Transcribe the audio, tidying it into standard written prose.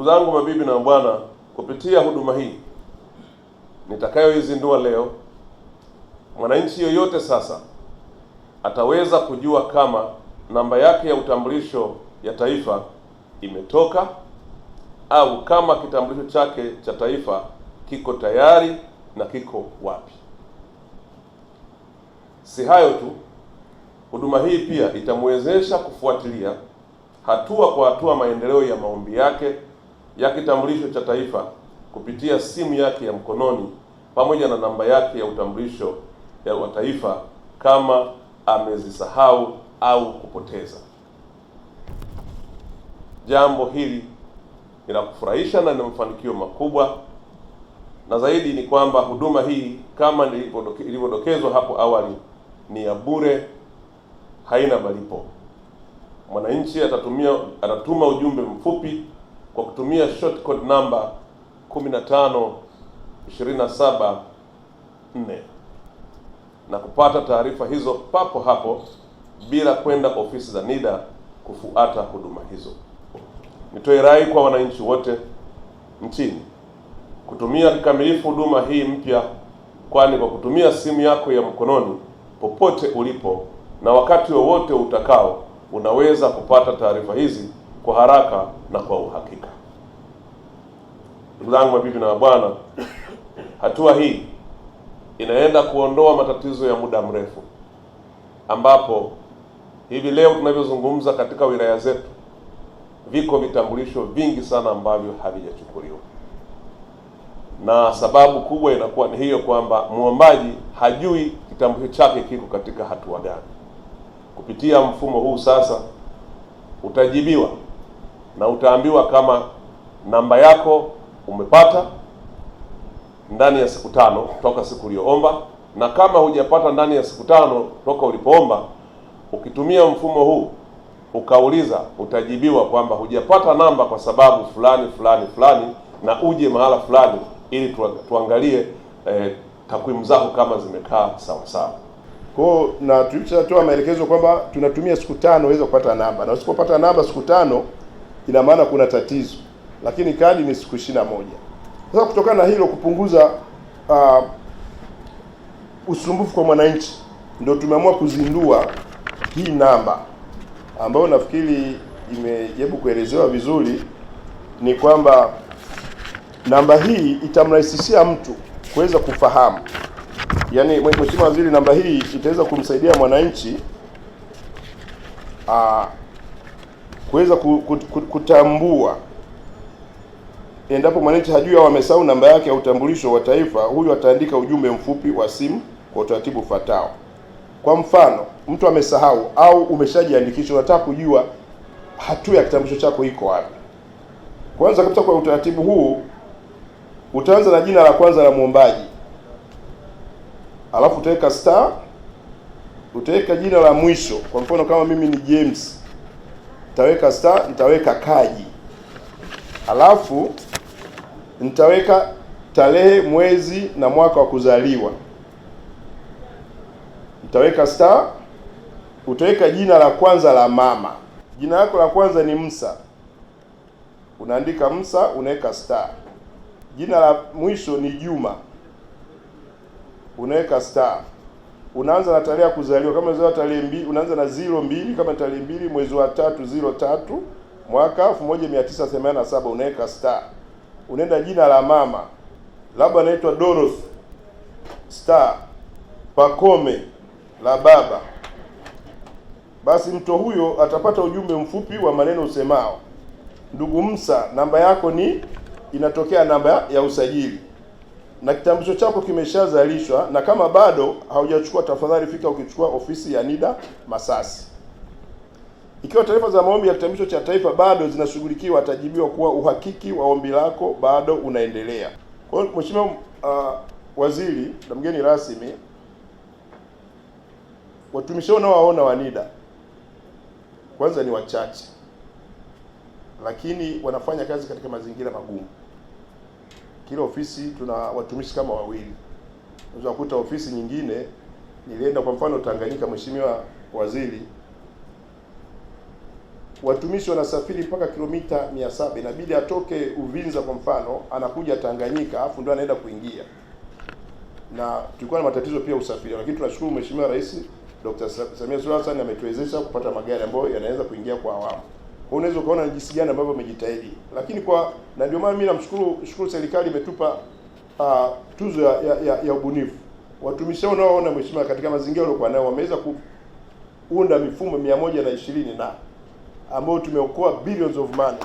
Ndugu zangu, mabibi na mabwana, kupitia huduma hii nitakayoizindua leo, mwananchi yoyote sasa ataweza kujua kama namba yake ya utambulisho ya taifa imetoka au kama kitambulisho chake cha taifa kiko tayari na kiko wapi. Si hayo tu, huduma hii pia itamwezesha kufuatilia hatua kwa hatua maendeleo ya maombi yake ya kitambulisho cha taifa kupitia simu yake ya mkononi pamoja na namba yake ya utambulisho wa taifa kama amezisahau au kupoteza. Jambo hili ni la kufurahisha na ni mafanikio makubwa, na zaidi ni kwamba huduma hii kama ilivyodokezwa hapo awali ni ya bure, haina malipo. Mwananchi atatuma ujumbe mfupi kwa kutumia short code namba 15274 na kupata taarifa hizo papo hapo bila kwenda ofisi za NIDA kufuata huduma hizo. Nitoe rai kwa wananchi wote nchini kutumia kikamilifu huduma hii mpya, kwani kwa kutumia simu yako ya mkononi popote ulipo na wakati wowote utakao unaweza kupata taarifa hizi kwa haraka na kwa uhakika. Ndugu zangu, mabibi na mabwana, hatua hii inaenda kuondoa matatizo ya muda mrefu, ambapo hivi leo tunavyozungumza katika wilaya zetu viko vitambulisho vingi sana ambavyo havijachukuliwa, na sababu kubwa inakuwa ni hiyo kwamba muombaji hajui kitambulisho chake kiko katika hatua gani. Kupitia mfumo huu sasa utajibiwa na utaambiwa kama namba yako umepata ndani ya siku 5 toka siku uliyoomba, na kama hujapata ndani ya siku 5 toka ulipoomba, ukitumia mfumo huu ukauliza, utajibiwa kwamba hujapata namba kwa sababu fulani fulani fulani, na uje mahala fulani ili tuangalie takwimu zako kama zimekaa sawa sawa. Kwa na tulishatoa maelekezo kwamba tunatumia siku 5 uweze kupata namba, na usipopata namba siku 5 ina maana kuna tatizo, lakini kadi ni siku 21. Sasa kutokana na hilo, kupunguza usumbufu kwa mwananchi, ndio tumeamua kuzindua hii namba ambayo nafikiri imejaribu kuelezewa vizuri. Ni kwamba namba hii itamrahisishia mtu kuweza kufahamu, yaani Mheshimiwa Waziri, namba hii itaweza kumsaidia mwananchi kuweza kutambua endapo mwananchi hajui au amesahau namba yake ya utambulisho wa taifa. Huyu ataandika ujumbe mfupi wa simu kwa utaratibu ufuatao. Kwa mfano, mtu amesahau au umeshajiandikisha, unataka kujua hatua ya kitambulisho chako iko wapi. Kwanza kabisa, kwa utaratibu huu utaanza na jina la kwanza la muombaji, alafu utaweka star, utaweka jina la mwisho. Kwa mfano kama mimi ni James, nitaweka star, nitaweka Kaji, alafu nitaweka tarehe, mwezi na mwaka wa kuzaliwa, nitaweka star. Utaweka jina la kwanza la mama. Jina lako la kwanza ni Musa, unaandika Musa, unaweka star. Jina la mwisho ni Juma, unaweka star. Unaanza na tarehe ya kuzaliwa, kama unazaliwa tarehe 2 unaanza na 02, kama tarehe 2 mwezi wa 3 03 mwaka 1987 unaweka star. Unaenda jina la mama, labda anaitwa Dorothy, star. Pakome la baba, basi mtu huyo atapata ujumbe mfupi wa maneno usemao, ndugu Musa, namba yako ni inatokea namba ya usajili na kitambulisho chako kimeshazalishwa, na kama bado haujachukua, tafadhali fika ukichukua ofisi ya NIDA Masasi. Ikiwa taarifa za maombi ya kitambulisho cha taifa bado zinashughulikiwa, atajibiwa kuwa uhakiki wa ombi lako bado unaendelea. Kwa hiyo Mheshimiwa Waziri na mgeni rasmi, watumishi unaowaona wa NIDA kwanza ni wachache, lakini wanafanya kazi katika mazingira magumu. Kila ofisi tuna watumishi kama 2. Unaweza kukuta ofisi nyingine, nilienda kwa mfano Tanganyika, Mheshimiwa Waziri, watumishi wanasafiri mpaka kilomita 700, inabidi atoke Uvinza kwa mfano, anakuja Tanganyika afu ndio anaenda kuingia, na tulikuwa na matatizo pia usafiri, lakini tunashukuru Mheshimiwa Rais Dr. Samia Suluhu Hassan ametuwezesha kupata magari ambayo yanaweza kuingia kwa awamu. Kwa unaweza ukaona jinsi gani ambavyo umejitahidi, lakini na ndio maana mimi namshukuru serikali imetupa tuzo ya ubunifu. Watumishi hao unaoona Mheshimiwa, katika mazingira waliokuwa nayo wameweza kuunda mifumo 120 na ambayo tumeokoa billions of money.